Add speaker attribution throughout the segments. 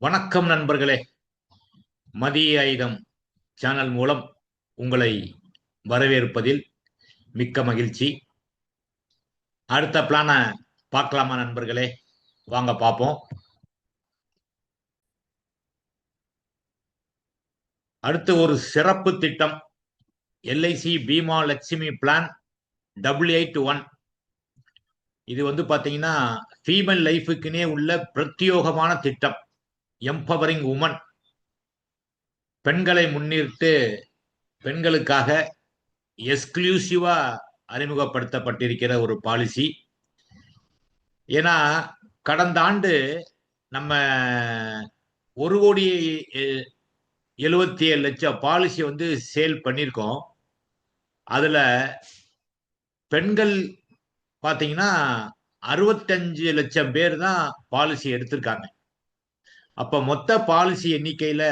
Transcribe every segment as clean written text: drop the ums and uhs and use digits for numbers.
Speaker 1: வணக்கம் நண்பர்களே. மதிய ஆயுதம் சேனல் மூலம் உங்களை வரவேற்பதில் மிக்க மகிழ்ச்சி. அடுத்த பிளான பார்க்கலாமா நண்பர்களே? வாங்க பார்ப்போம். அடுத்து ஒரு சிறப்பு திட்டம், எல்ஐசி பீமா லட்சுமி பிளான் 881. இது வந்து பாத்தீங்கன்னா ஃபீமேல் லைஃபுக்குனே உள்ள பிரத்யோகமான திட்டம். எம்பவரிங் உமன், பெண்களை முன்னிறுத்து பெண்களுக்காக எக்ஸ்க்ளூசிவா அறிமுகப்படுத்தப்பட்டிருக்கிற ஒரு பாலிசி. ஏன்னா கடந்த ஆண்டு நம்ம 1,77,00,000 பாலிசி வந்து சேல் பண்ணியிருக்கோம். அதுல பெண்கள் பாத்தீங்கன்னா 65 லட்சம் பேர் தான் பாலிசி எடுத்திருக்காங்க. அப்ப மொத்த பாலிசி எண்ணிக்கையில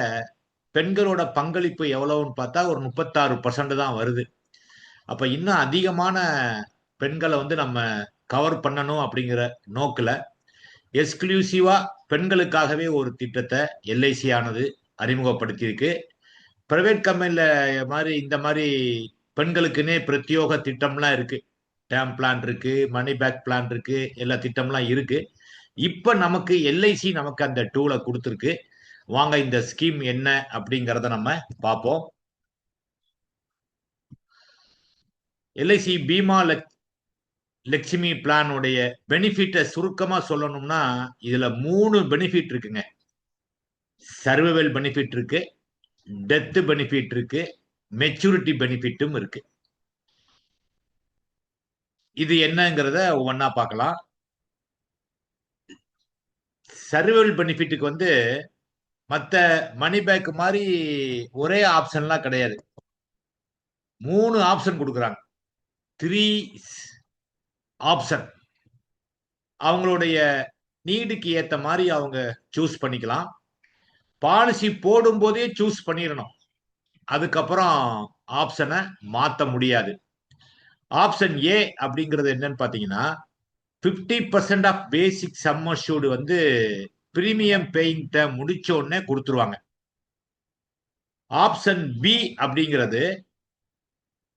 Speaker 1: பெண்களோட பங்களிப்பு எவ்வளவுன்னு பார்த்தா ஒரு 36% தான் வருது. அப்ப இன்னும் அதிகமான பெண்களை வந்து நம்ம கவர் பண்ணணும் அப்படிங்கிற நோக்குல எக்ஸ்க்ளூசிவா பெண்களுக்காகவே ஒரு திட்டத்தை எல்ஐசி ஆனது அறிமுகப்படுத்தியிருக்கு. பிரைவேட் கம்பெனில மாதிரி இந்த மாதிரி பெண்களுக்குன்னே பிரத்யோக திட்டம்லாம் இருக்கு. டேம் பிளான் இருக்கு, மணி பேக் பிளான் இருக்கு, எல்லா திட்டம்லாம் இருக்கு. இப்ப நமக்கு எல்ஐசி நமக்கு அந்த டூலை கொடுத்துருக்கு. வாங்க இந்த ஸ்கீம் என்ன அப்படிங்கறத நம்ம பார்ப்போம். எல்ஐசி பீமா லட்சுமி பிளான் உடைய பெனிஃபிட்டை சுருக்கமா சொல்லணும்னா இதுல 3 பெனிஃபிட் இருக்குங்க. சர்வைவல் பெனிஃபிட் இருக்கு, டெத் பெனிஃபிட் இருக்கு, மெச்சூரிட்டி பெனிஃபிட்டும் இருக்கு. இது என்னங்கிறத ஒவ்வொன்னா பார்க்கலாம். சர்வைவல் பெனிஃபிட்டுக்கு வந்து மத்த மணி பேக் மாதிரி ஒரே ஆப்ஷன்லாம் கிடையாது. 3 ஆப்ஷன் கொடுக்குறாங்க. 3 ஆப்ஷன். அவங்களுடைய நீடுக்கு ஏத்த மாதிரி அவங்க சூஸ் பண்ணிக்கலாம். பாலிசி போடும் போதே சூஸ் பண்ணிடணும். அதுக்கப்புறம் ஆப்ஷனை மாத்த முடியாது. ஆப்ஷன் ஏ அப்படிங்கிறது என்னன்னு பாத்தீங்கன்னா 50% ஆஃப் பேசிக் சம் அஷ்யூர்டு வந்து பிரீமியம் பேயிங் முடிச்ச உடனே கொடுத்துருவாங்க. ஆப்ஷன் பி அப்படிங்கிறது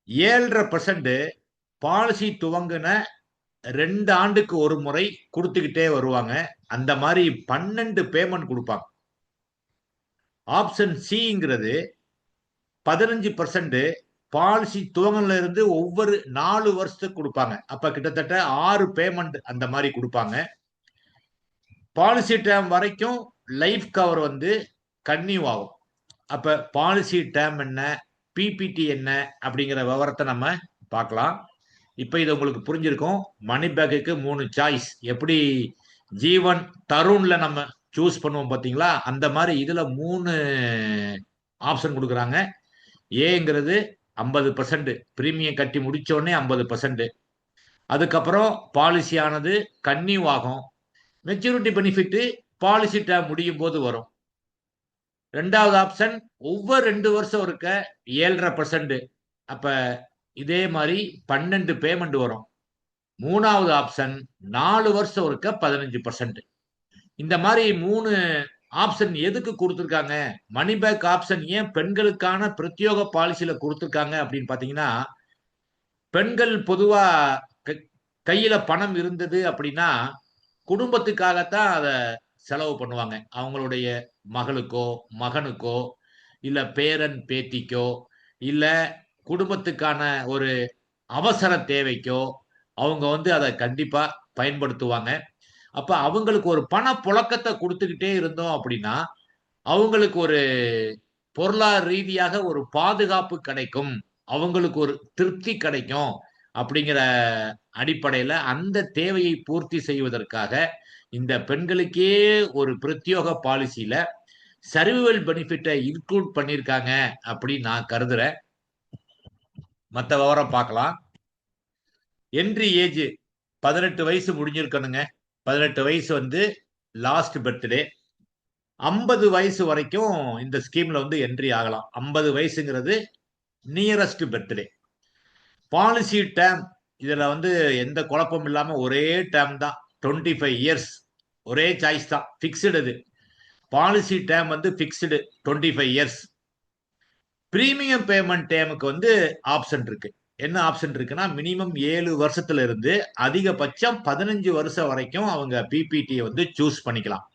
Speaker 1: 7.5% பாலிசி துவங்கின 2 ஆண்டுக்கு ஒரு முறை கொடுத்துக்கிட்டே வருவாங்க. அந்த மாதிரி 12 பேமெண்ட் கொடுப்பாங்க. ஆப்ஷன் சிங்கிறது 15% பாலிசி துவங்கல இருந்து ஒவ்வொரு 4 வருஷத்துக்கு கொடுப்பாங்க. அப்ப கிட்டத்தட்ட 6 பேமெண்ட் அந்த மாதிரி கொடுப்பாங்க. பாலிசி டேம் வரைக்கும் லைஃப் கவர் வந்து கன்னியூ ஆகும். அப்ப பாலிசி டேம் என்ன, பிபிடி என்ன அப்படிங்கிற விவரத்தை நம்ம பார்க்கலாம். இப்ப இது உங்களுக்கு புரிஞ்சிருக்கும். மணி பேக்குக்கு 3 சாய்ஸ். எப்படி ஜீவன் தருண்ல நம்ம சூஸ் பண்ணுவோம் பாத்தீங்களா, அந்த மாதிரி இதுல 3 ஆப்ஷன் கொடுக்குறாங்க. ஏங்கிறது 50%, பிரீமியம் கட்டி முடிச்ச உடனே 50%. அதுக்கப்புறம் பாலிசி ஆனது கன்னியூ ஆகும். மெச்சூரிட்டி பெனிஃபிட் பாலிசி டேம் முடியும் போது வரும். 2வது ஆப்ஷன் ஒவ்வொரு 2 வருஷம் இருக்க 7.5%. அப்ப இதே மாதிரி 12 பேமெண்ட் வரும். 3வது ஆப்ஷன் 4 வருஷம் இருக்க 15%. இந்த மாதிரி 3 ஆப்ஷன் எதுக்கு கொடுத்துருக்காங்க? மணி பேக் ஆப்ஷன் ஏன் பெண்களுக்கான பிரத்யோக பாலிசியில கொடுத்துருக்காங்க அப்படின்னு பாத்தீங்கன்னா, பெண்கள் பொதுவா கையில பணம் இருந்தது அப்படின்னா குடும்பத்துக்காகத்தான் அதை செலவு பண்ணுவாங்க. அவங்களுடைய மகளுக்கோ மகனுக்கோ இல்ல பேரன் பேத்திக்கோ இல்ல குடும்பத்துக்கான ஒரு அவசர தேவைக்கோ அவங்க வந்து அதை கண்டிப்பா பயன்படுத்துவாங்க. அப்ப அவங்களுக்கு ஒரு பண புழக்கத்தை கொடுத்துக்கிட்டே இருந்தோம் அப்படின்னா அவங்களுக்கு ஒரு பொருளாதார ரீதியாக ஒரு பாதுகாப்பு கிடைக்கும், அவங்களுக்கு ஒரு திருப்தி கிடைக்கும். அப்படிங்கிற அடிப்படையில அந்த தேவையை பூர்த்தி செய்வதற்காக இந்த பெண்களுக்கே ஒரு பிரத்யோக பாலிசியில சர்வைவல் பெனிஃபிட்டை இன்க்ளூட் பண்ணியிருக்காங்க அப்படின்னு நான் கருதுறேன். மற்ற விவரம் பார்க்கலாம். என்ட்ரி ஏஜ் 18 வயசு முடிஞ்சிருக்கணுங்க. 18 வயசு வந்து லாஸ்ட் பர்த்டே. 50 வயசு வரைக்கும் இந்த ஸ்கீம்ல வந்து என்ட்ரி ஆகலாம். 50 வயசுங்கிறது நியரஸ்ட் பர்த்டே. பாலிசி டேம் இதுல வந்து எந்த குழப்பம் இல்லாம ஒரே டேம் தான். 25 இயர்ஸ் ஒரே சாய்ஸ் தான், பிக்ஸ்டு. அது பாலிசி டேம் வந்து பிக்ஸ்டு 25 இயர்ஸ். பிரீமியம் பேமெண்ட் டேமுக்கு வந்து ஆப்ஷன் இருக்கு. என்ன ஆப்ஷன் இருக்குன்னா, மினிமம் 7 வருஷத்துல இருந்து அதிகபட்சம் 15 வருஷம் வரைக்கும் அவங்க பிபிடி வந்து சூஸ் பண்ணிக்கலாம்.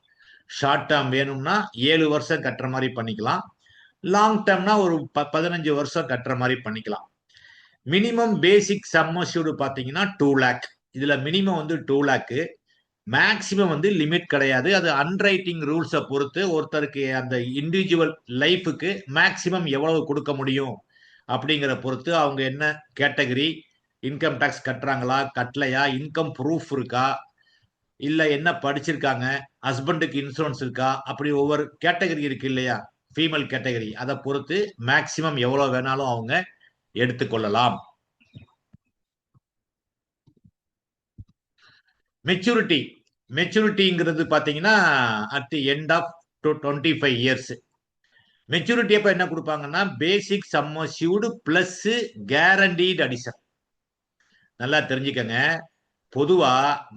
Speaker 1: ஷார்ட் டேர்ம் வேணும்னா 7 வருஷம் கட்டுற மாதிரி பண்ணிக்கலாம். லாங் டேர்ம்னா ஒரு 15 வருஷம் கட்டுற மாதிரி பண்ணிக்கலாம். மினிமம் பேசிக் சம் அஷ்யூர்டு பாத்தீங்கன்னா 2 லேக். இதுல மினிமம் வந்து 2 லேக், மேக்சிமம் வந்து லிமிட் கிடையாது. அது அன்ரைட்டிங் ரூல்ஸை பொறுத்து ஒருத்தருக்கு அந்த இண்டிவிஜுவல் லைஃபுக்கு மேக்சிமம் எவ்வளவு கொடுக்க முடியும் அப்படிங்கிற பொறுத்து அவங்க என்ன கேட்டகரி, இன்கம் டேக்ஸ் கட்டுறாங்களா கட்டலையா, இன்கம் ப்ரூஃப் இருக்கா, இல்ல என்ன படிச்சிருக்காங்க, ஹஸ்பண்டுக்கு இன்சூரன்ஸ் இருக்கா, அப்படி ஒவ்வொரு கேட்டகரி இருக்கு இல்லையா, ஃபீமேல் கேட்டகரி, அதை பொறுத்து மேக்சிமம் எவ்வளவு வேணாலும் அவங்க எடுத்துக்கொள்ளலாம். மெச்சூரிட்டி மெச்சூரிட்டிங்கிறது பாத்தீங்கன்னா at the end of 25 years. Maturity அப்ப என்ன கொடுப்பாங்கன்னா, basic sum assured plus guaranteed addition. நல்லா தெரிஞ்சுக்கங்க. பொதுவா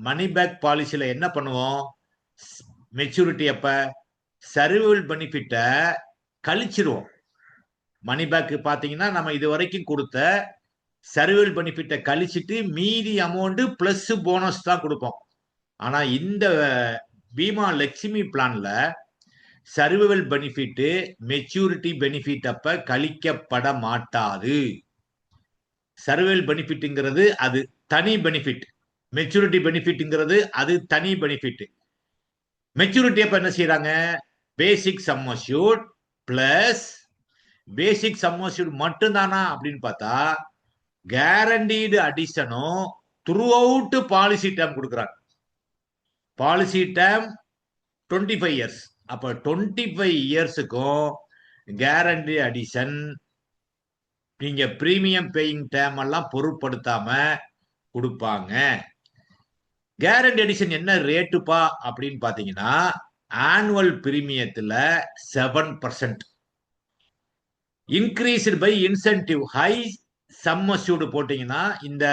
Speaker 1: மணி பேக் பாலிசியில என்ன பண்ணுவோம், மெச்சூரிட்டி அப்ப சர்வைவல் பெனிஃபிட்டை கழிச்சிருவோம். மணி பேக் பாத்தீங்கன்னா நம்ம இது வரைக்கும் கொடுத்த சர்வைவல் பெனிஃபிட்டை கழிச்சிட்டு மீதி அமௌண்ட் பிளஸ் போனஸ் தான் கொடுப்போம். ஆனா இந்த பீமா லட்சுமி பிளான்ல சர்வைவல் பெனிஃபிட் மெச்சூரிட்டி பெனிஃபிட் அப்ப கழிக்கப்பட மாட்டாது. சர்வைவல் பெனிஃபிட்ங்கிறது அது தனி பெனிஃபிட், மெச்சூரிட்டி பெனிஃபிட்ங்கிறது அது தனி பெனிஃபிட். மெச்சூரிட்டி அப்ப என்ன செய்யறாங்க, basic sum assured plus basic sum assured மட்டும்தானா அப்படின்னு பார்த்தா கேரண்டீடு அடிஷனும் த்ரூ அவுட் பாலிசி டேர்ம் கொடுக்குறாங்க. Policy term 25 years. அப்ப 25 இயர்ஸுக்கும் கேரண்டி அடிஷன் நீங்க பிரீமியம் பேயிங் டேம் எல்லாம் பொருட்படுத்தாம கொடுப்பாங்க. கேரண்டி அடிஷன் என்ன ரேட்டுப்பா அப்படின்னு பாத்தீங்கன்னா, ஆனுவல் பிரீமியத்துல 7%, increased by incentive high sum assured போட்டீங்கன்னா இந்த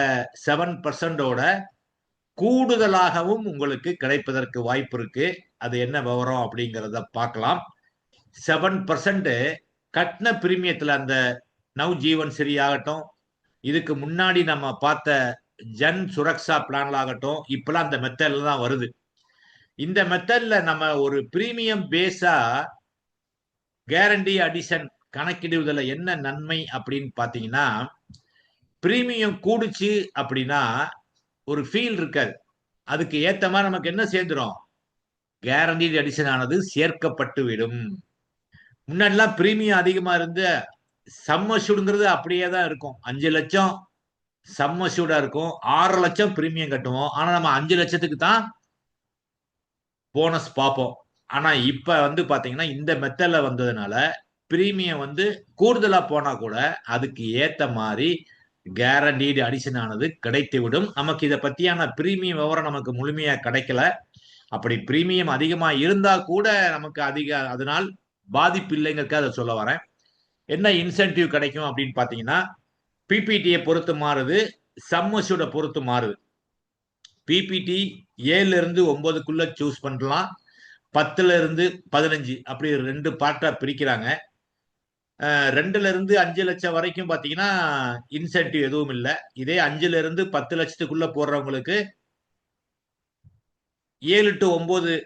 Speaker 1: 7%ஓட கூடுதலாகவும் உங்களுக்கு கிடைப்பதற்கு வாய்ப்பு இருக்கு. அது என்ன விவரம் அப்படிங்கிறத பார்க்கலாம். 7% கட்டின பிரீமியத்துல அந்த நவ் ஜீவன் ஸ்ரீ ஆகட்டும், இதுக்கு முன்னாடி நம்ம பார்த்த ஜன் சுரக்ஷா பிளான்ல ஆகட்டும், இப்பெல்லாம் அந்த மெத்தட்ல தான் வருது. இந்த மெத்தட்ல நம்ம ஒரு பிரீமியம் பேஸா கேரண்டி அடிஷன் கணக்கிடுவதில் என்ன நன்மை அப்படின்னு பாத்தீங்கன்னா, பிரீமியம் கூடுச்சு அப்படின்னா ஒரு ஃபீல் இருக்காது. அதுக்கு ஏத்த மாதிரி நமக்கு என்ன சேர்ந்துரும், கேரண்டி அடிஷன் ஆனது சேர்க்கப்பட்டு விடும். முன்னாடிலாம் பிரீமியம் அதிகமா இருந்து சம் அஷ்யூர்டுங்கிறது அப்படியே தான் இருக்கும். 5 லட்சம் சம் அஷ்யூர்டா இருக்கும், 6 லட்சம் பிரீமியம் கட்டுவோம். ஆனா நம்ம 5 லட்சத்துக்கு தான் போனஸ் பார்ப்போம். ஆனா இப்ப வந்து பாத்தீங்கன்னா இந்த மெத்தட்ல வந்ததுனால பிரீமியம் வந்து கூடுதலா போனா கூட அதுக்கு ஏத்த மாதிரி கேரண்டீடு அடிஷன் ஆனது கிடைத்து விடும். நமக்கு இதை பத்தியான பிரீமியம் விவரம் நமக்கு முழுமையா கிடைக்கல. அப்படி பிரீமியம் அதிகமா இருந்தா கூட நமக்கு அதனால் பாதிப்பு இல்லைங்கிறதுக்கு அதை சொல்ல வரேன். என்ன இன்சென்டிவ் கிடைக்கும் அப்படின்னு பாத்தீங்கன்னா, பிபிடியை பொறுத்து மாறுது, சம் அஷ்யூர்டை பொறுத்து மாறுது. பிபிடி 7 இருந்து 9க்குள்ள சூஸ் பண்ணலாம், 10ல இருந்து 15 அப்படி 2 பார்ட்டா பிரிக்கிறாங்க. 2ல இருந்து 5 லட்சம் வரைக்கும் பாத்தீங்கன்னா இன்சென்டிவ் எதுவும் இல்லை. இதே 5ல இருந்து 10 லட்சத்துக்குள்ள போடுறவங்களுக்கு 7 to 9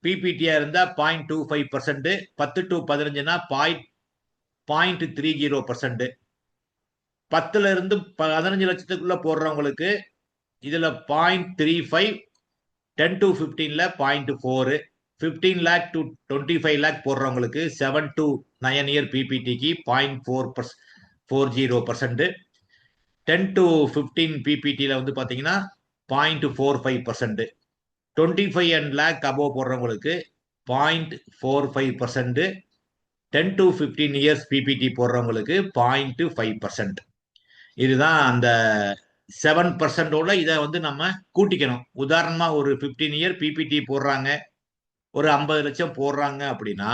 Speaker 1: பிபிடியா இருந்தா 0.25%, 10 to 15னா 0.30%, 10ல இருந்து 15 லட்சத்துக்குள்ள போடுறவங்களுக்கு இதுல 0.35, 10 to 15ல 0.4, 15 lakh to 25 lakh போடுறவங்களுக்கு 7 to 9 year பிபிடிக்கு 0.40%, 10 to 15 பிபிடில வந்து பாத்தீங்கன்னா 0.45%, 25 and lakh above போடுறவங்களுக்கு 0.45%, 10 to 15 years பிபிடி போடுறவங்களுக்கு 0.5%. இதுதான் அந்த 7%ஓட இதை வந்து நம்ம கூட்டிக்கணும். உதாரணமா ஒரு 15 இயர் பிபிடி போடுறாங்க, ஒரு 50 லட்சம் போடுறாங்க அப்படின்னா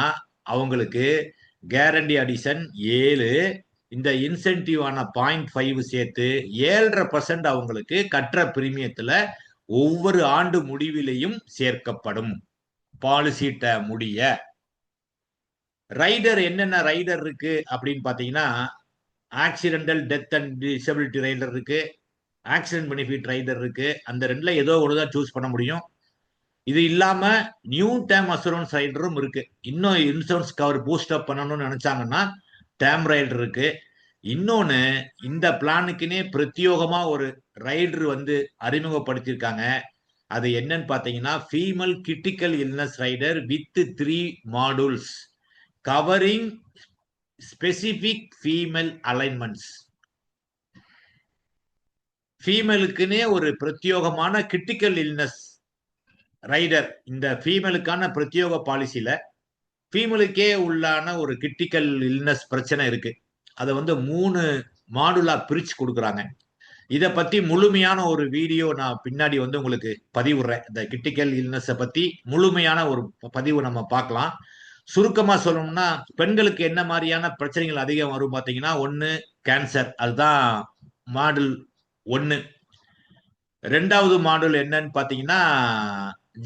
Speaker 1: அவங்களுக்கு கேரண்டி அடிஷன் 7, இந்த இன்சென்டிவ் ஆன 0.5 சேர்த்து 7.5% அவங்களுக்கு கற்ற பிரீமியத்துல ஒவ்வொரு ஆண்டு முடிவிலையும் சேர்க்கப்படும் பாலிசி முடிய. ரைடர் என்னென்ன ரைடர் இருக்கு அப்படின்னு பாத்தீங்கன்னா, accidental death and disability rider இருக்கு, ஆக்சிடென்ட் பெனிஃபிட் ரைடர் இருக்கு. அந்த ரெண்டுல ஏதோ ஒரு தான் சூஸ் பண்ண முடியும். இது இல்லாம நியூ டேர்ம் அசூரன்ஸ் ரைடரும் இருக்கு. இன்னும் இன்சூரன்ஸ் கவர் பூஸ்ட் அப் பண்ணணும்னு நினைச்சாங்கன்னா டேர்ம் ரைடர் இருக்கு. இன்னொன்னு, இந்த பிளானுக்குன்னே பிரத்யோகமா ஒரு ரைடர் வந்து அறிமுகப்படுத்தியிருக்காங்க. அது என்னன்னு பாத்தீங்கன்னா, female critical illness rider with 3 modules covering specific female ailments. ஃபீமேலுக்குன்னே ஒரு பிரத்யோகமான கிரிட்டிக்கல் இல்னஸ் ரைடர். இந்த ஃபீமேலுக்கான பிரத்யோக பாலிசியில ஃபீமேலுக்கே உள்ளான ஒரு கிரிட்டிக்கல் இல்னஸ் பிரச்சனை இருக்கு. அதை வந்து 3 மாடுலா பிரிச்சு கொடுக்குறாங்க. இதை பத்தி முழுமையான ஒரு வீடியோ நான் பின்னாடி வந்து உங்களுக்கு பதிவுறேன். இந்த கிரிட்டிக்கல் இல்னஸை பத்தி முழுமையான ஒரு பதிவு நம்ம பார்க்கலாம். சுருக்கமா சொல்லணும்னா, பெண்களுக்கு என்ன மாதிரியான பிரச்சனைகள் அதிகம் வரும் பாத்தீங்கன்னா, 1 கேன்சர், அதுதான் மாடுல் 1. 2வது மாடுல் என்னன்னு பாத்தீங்கன்னா,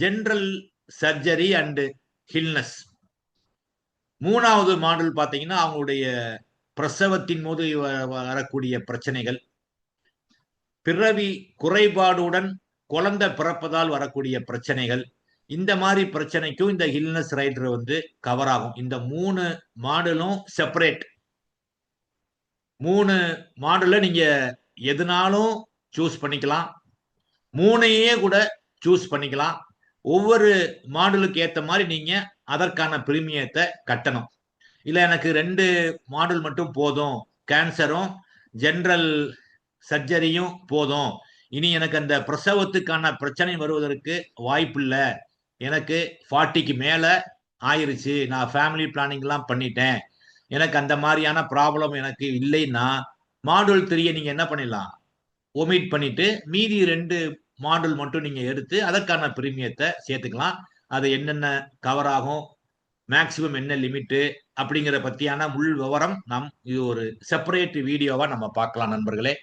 Speaker 1: ஜெனரல் சர்ஜரி அண்ட் ஹில்னஸ். 3வது மாடுல் பாத்தீங்கன்னா, அவங்களுடைய பிரசவத்தின் போது வரக்கூடிய பிரச்சனைகள், பிறவி குறைபாடுடன் குழந்தை பிறப்பதால் வரக்கூடிய பிரச்சனைகள். இந்த மாதிரி பிரச்சனைக்கும் இந்த ஹில்னஸ் ரைடர் வந்து கவர் ஆகும். இந்த 3 மாடலும் செப்பரேட். 3 மாடல நீங்க எதுனாலும் சூஸ் பண்ணிக்கலாம். 3ஐயே கூட சூஸ் பண்ணிக்கலாம். ஒவ்வொரு மாடலுக்கு ஏத்த மாதிரி நீங்க அதற்கான பிரீமியத்தை கட்டணும். இல்ல எனக்கு 2 மாடல் மட்டும் போதும், கேன்சரும் ஜெனரல் சர்ஜரியும் போதும், இனி எனக்கு அந்த பிரசவத்துக்கான பிரச்சனை வருவதற்கு வாய்ப்பு இல்லை, எனக்கு 40க்கு மேல ஆயிருச்சு, நான் ஃபேமிலி பிளானிங் எல்லாம் பண்ணிட்டேன், எனக்கு அந்த மாதிரியான ப்ராப்ளம் எனக்கு இல்லைன்னா மாடுல் 3 நீங்க என்ன பண்ணிடலாம், ஒமிட் பண்ணிட்டு மீதி 2 மாடுல் மட்டும் நீங்க எடுத்து அதற்கான பிரீமியத்தை சேர்த்துக்கலாம். அது என்னென்ன கவர் ஆகும், மேக்சிமம் என்ன லிமிட் அப்படிங்கிற பத்தியான முழு விவரம் நாம் இது ஒரு செப்பரேட் வீடியோவா நம்ம பார்க்கலாம் நண்பர்களே.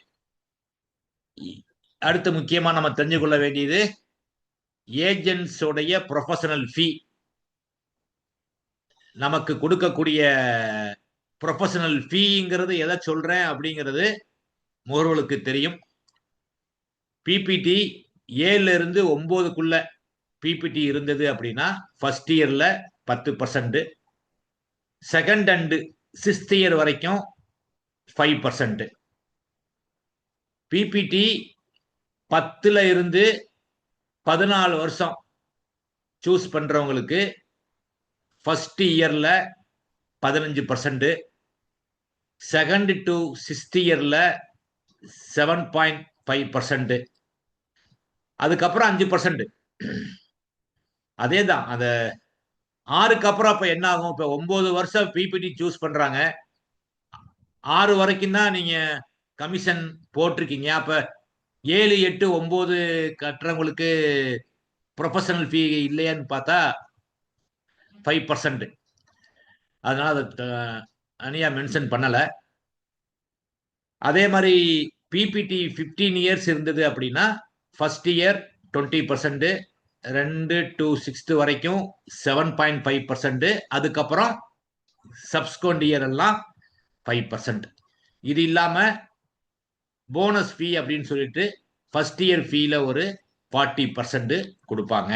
Speaker 1: அடுத்து முக்கியமா நம்ம தெரிஞ்சு கொள்ள வேண்டியது ஏஜென்ட்ஸ் உடைய ப்ரொஃபஷனல் ஃபீ. நமக்கு கொடுக்கக்கூடிய ப்ரொஃபஷனல் ஃபீங்கிறது எதை சொல்றேன் அப்படிங்கிறது முகர்களுக்கு தெரியும். பிபிடி 7 இருந்து 9க்குள்ள பிபிடி இருந்தது அப்படின்னா ஃபர்ஸ்ட் இயர்ல 10%, செகண்ட் அண்ட் 6th இயர் வரைக்கும் 5%. பிபிடி 10ல இருந்து 14 வருஷம் சூஸ் பண்றவங்களுக்கு ஃபர்ஸ்ட் இயர்ல 15%, செகண்ட் டு 6th இயர்ல 7.5%, அதுக்கப்புறம் 5%. அதேதான். அந்த 6க்கு அப்புறம் அப்ப என்ன ஆகும், இப்ப 9 வருஷம் பிபிடி சூஸ் பண்றாங்க, 6 வரைக்கும் தான் நீங்க கமிஷன் போட்டிருக்கீங்க. அப்ப 7, 8, 9 கட்டுறவங்களுக்கு ப்ரொஃபஷனல் ஃபீ இல்லையான்னு பார்த்தா 5%. அதனால அதை தனியா மென்ஷன் பண்ணல. அதே மாதிரி பிபிடி 15 இயர்ஸ் இருந்தது அப்படின்னா ஃபர்ஸ்ட் இயர் 20%, 2 to 6th வரைக்கும் 7.5%, அதுக்கப்புறம் சப்ஸ்கொண்ட் இயர் எல்லாம் 5%. இது இல்லாம போனஸ் ஃபீ அப்படின்னு சொல்லிட்டு ஃபர்ஸ்ட் இயர் ஃபீல ஒரு 40% கொடுப்பாங்க.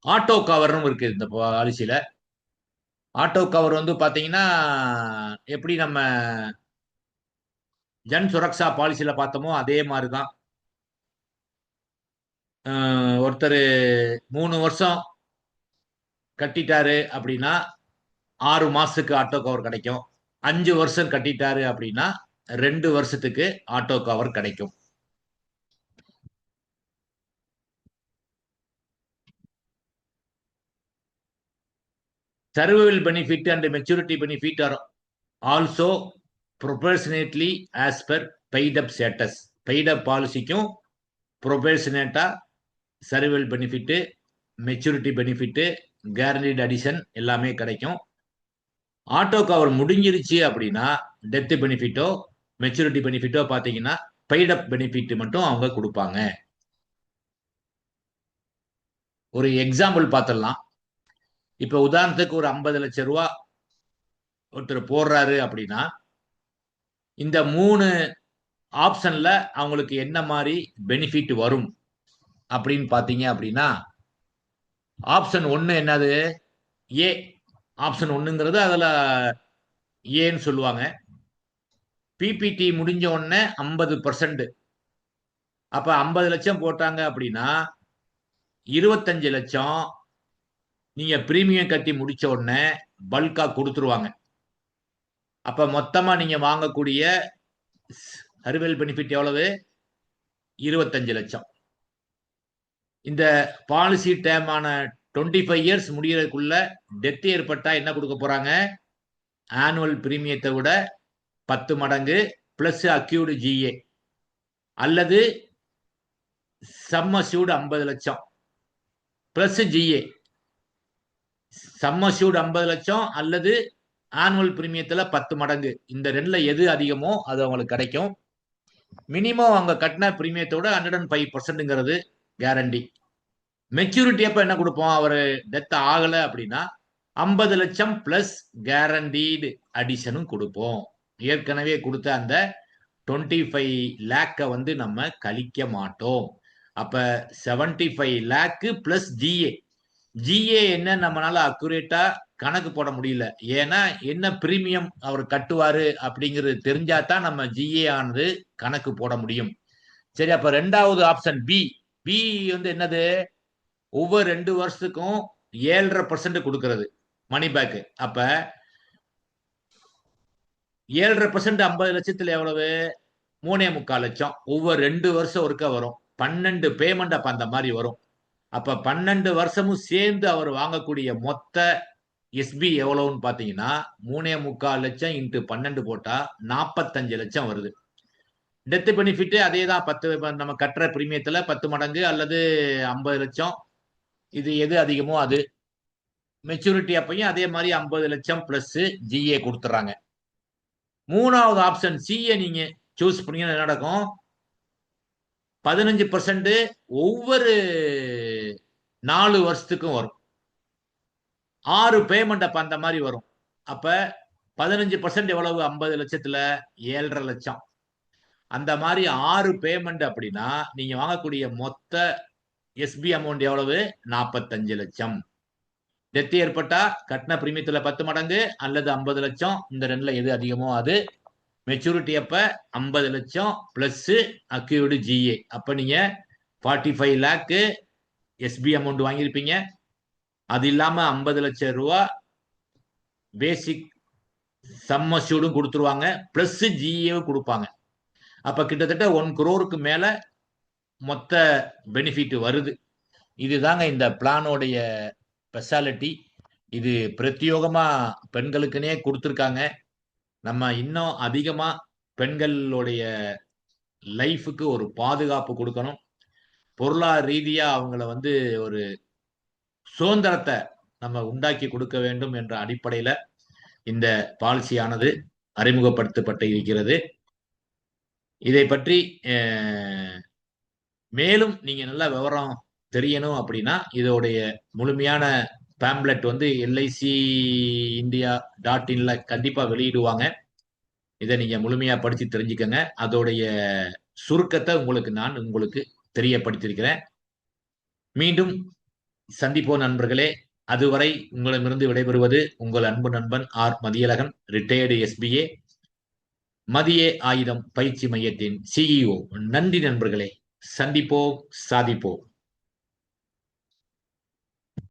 Speaker 1: ஆட்டோ கவர்னும் இருக்கு இந்த பாலிசியில. ஆட்டோ கவர் வந்து பாத்தீங்கன்னா, எப்படி நம்ம ஜன் சுரக்ஷா பாலிசியில பார்த்தோமோ அதே மாதிரிதான். ஒருத்தர் 3 வருஷம் கட்டிட்டாரு அப்படின்னா 6 மாசத்துக்கு ஆட்டோ கவர் கிடைக்கும். 5 வருஷம் கட்டிட்டாரு அப்படின்னா 2 வருஷத்துக்கு ஆட்டோ கவர் கிடைக்கும். Survival benefit and maturity benefit are also proportionately as per paid up status. Paid up பாலிசிக்கும் ப்ரொபோர்ஷனேட்டா survival benefit, maturity benefit, guaranteed addition எல்லாமே கிடைக்கும். ஆட்டோ கவர் முடிஞ்சிருச்சு அப்படின்னா டெத் பெனிஃபிட்டோ மெச்சூரிட்டி பெனிஃபிட்டோ பார்த்தீங்கன்னா பெய்ட் அப் பெனிஃபிட் மட்டும் அவங்க கொடுப்பாங்க. ஒரு எக்ஸாம்பிள் பார்த்துடலாம். இப்ப உதாரணத்துக்கு ஒரு 50 லட்சம் ரூபா ஒருத்தர் போடுறாரு அப்படின்னா, இந்த 3 ஆப்ஷன்ல அவங்களுக்கு என்ன மாதிரி பெனிஃபிட் வரும் அப்படின்னு பாத்தீங்க அப்படின்னா, ஆப்ஷன் 1 என்னது? ஏ. ஆப்ஷன் 1ங்கிறது அதுல ஏன்னு சொல்லுவாங்க. பிபிடி முடிஞ்ச உடனே 50%. அப்ப 50 லட்சம் போட்டாங்க அப்படின்னா 25 லட்சம் நீங்க பிரீமியம் கட்டி முடிச்ச உடனே பல்கா கொடுத்துருவாங்க. அப்ப மொத்தமா நீங்க வாங்கக்கூடிய அறுவல் பெனிஃபிட் எவ்வளவு? 25 லட்சம். இந்த பாலிசி டேமான 25 இயர்ஸ் முடியறதுக்குள்ள டெத் ஏற்பட்டா என்ன கொடுக்க போறாங்க? ஆனுவல் பிரீமியத்தை விட 10 மடங்கு பிளஸ் அக்யூர்டு ஜிஏ அல்லது சம் அஷ்யூர்டு 50 லட்சம் பிளஸ் ஜிஏ. சம் அஷ்யூர்டு 50 லட்சம் அல்லது ஆனுவல் பிரீமியத்துல 10 மடங்கு. இந்த ரெண்டுல எது அதிகமோ அது அவங்களுக்கு கிடைக்கும். மினிமம் அவங்க கட்டின பிரீமியத்தோட 105%ங்கிறது கேரண்டி. மெச்சூரிட்டி அப்ப என்ன கொடுப்போம்? அவர் டெத் ஆகல அப்படின்னா 50 லட்சம் பிளஸ் கேரண்டீடு அடிஷனும் கொடுப்போம். ஏற்கனவே கொடுத்த அந்த 25 லேக்கை வந்து நம்ம கழிக்க மாட்டோம். அப்ப 75 லேக்கு பிளஸ் ஜிஏ. ஜிஏ என்ன நம்மளால அக்குரேட்டா கணக்கு போட முடியல. ஏன்னா என்ன பிரீமியம் அவர் கட்டுவாரு அப்படிங்கிறது தெரிஞ்சா தான் நம்ம ஜிஏ ஆனது கணக்கு போட முடியும். சரி, அப்ப ரெண்டாவது ஆப்ஷன் பி. பி வந்து என்னது? ஒவ்வொரு 2 வருஷத்துக்கும் 7.5% கொடுக்கிறது மணி பேக். அப்ப 7.5% 50 லட்சத்துல எவ்வளவு? 3.25 லட்சம். ஒவ்வொரு 2 வருஷம் ஒருக்க வரும். 12 பேமெண்ட் அப்ப அந்த மாதிரி வரும். அப்ப 12 வருஷமும் சேர்ந்து அவர் வாங்கக்கூடிய மொத்த எஸ்பி எவ்வளவுன்னு பாத்தீங்கன்னா 3.25 லட்சம் இன்ட்டு 12 போட்டா 45 லட்சம் வருது. டெத் பெனிஃபிட் அதே தான். 10 நம்ம கட்டுற பிரீமியத்துல 10 மடங்கு அல்லது 50 லட்சம். இது எது அதிகமோ அது. மெச்சூரிட்டி அப்பையும் அதே மாதிரி 50 லட்சம் பிளஸ் ஜிஏ கொடுத்துறாங்க. மூணாவது ஆப்ஷன் சிஏ நீங்க சூஸ் பண்ணீங்கன்னா என்ன நடக்கும்? 15% ஒவ்வொரு 4 வருஷத்துக்கும் வரும். 6 பேமெண்ட் அப்ப அந்த மாதிரி வரும். அப்ப 15% எவ்வளவு? 50 லட்சத்துல 7.5 லட்சம். அந்த மாதிரி 6 பேமெண்ட் அப்படின்னா நீங்க வாங்கக்கூடிய மொத்த எஸ்பி அமௌண்ட் எவ்வளவு? 45 லட்சம். டெத் ஏற்பட்டா கட்டின பிரீமியத்துல 10 மடங்கு அல்லது 50 லட்சம். இந்த ரெண்டுல எது அதிகமோ அது. மெச்சூரிட்டி அப்ப 50 லட்சம் பிளஸ் அக்யூர்டு ஜிஏ. அப்ப நீங்க 45 லேக்கு எஸ்பி அமௌண்ட் வாங்கியிருப்பீங்க. அது இல்லாம 50 லட்சம் ரூபா பேசிக் சம் அஷ்யூர்டும் கொடுத்துருவாங்க, பிளஸ் ஜிஏவும் கொடுப்பாங்க. அப்ப கிட்டத்தட்ட 1 crore மேல மொத்த பெனிஃபிட் வருது. இதுதாங்க இந்த பிளானோடைய ஸ்பெஷாலிட்டி. இது பிரத்யோகமா பெண்களுக்குனே கொடுத்துருக்காங்க. நம்ம இன்னும் அதிகமா பெண்களுடைய லைஃபுக்கு ஒரு பாதுகாப்பு கொடுக்கணும். பொருளாதார ரீதியா அவங்கள வந்து ஒரு சுதந்திரத்தை நம்ம உண்டாக்கி கொடுக்க வேண்டும் என்ற அடிப்படையில இந்த பாலிசியானது அறிமுகப்படுத்தப்பட்டு இருக்கிறது. இதை பற்றி மேலும் நீங்க நல்ல விவரம் தெரியணும் அப்படின்னா இதோடைய முழுமையான பேம்ப்லெட் வந்து LIC India.inல கண்டிப்பா வெளியிடுவாங்க. இதை நீங்க முழுமையா படிச்சு தெரிஞ்சுக்கங்க. அதோடைய சுருக்கத்தை உங்களுக்கு தெரியப்படுத்தியிருக்கிறேன். மீண்டும் சந்திப்போம் நண்பர்களே. அதுவரை உங்களிடமிருந்து விடைபெறுவது உங்கள் அன்பு நண்பன் ஆர் மதியழகன், ரிட்டையர்டு SBA மதிய ஆயுதம் பயிற்சி மையத்தின் CEO. நன்றி நண்பர்களே. சந்திப்போம், சாதிப்போம்.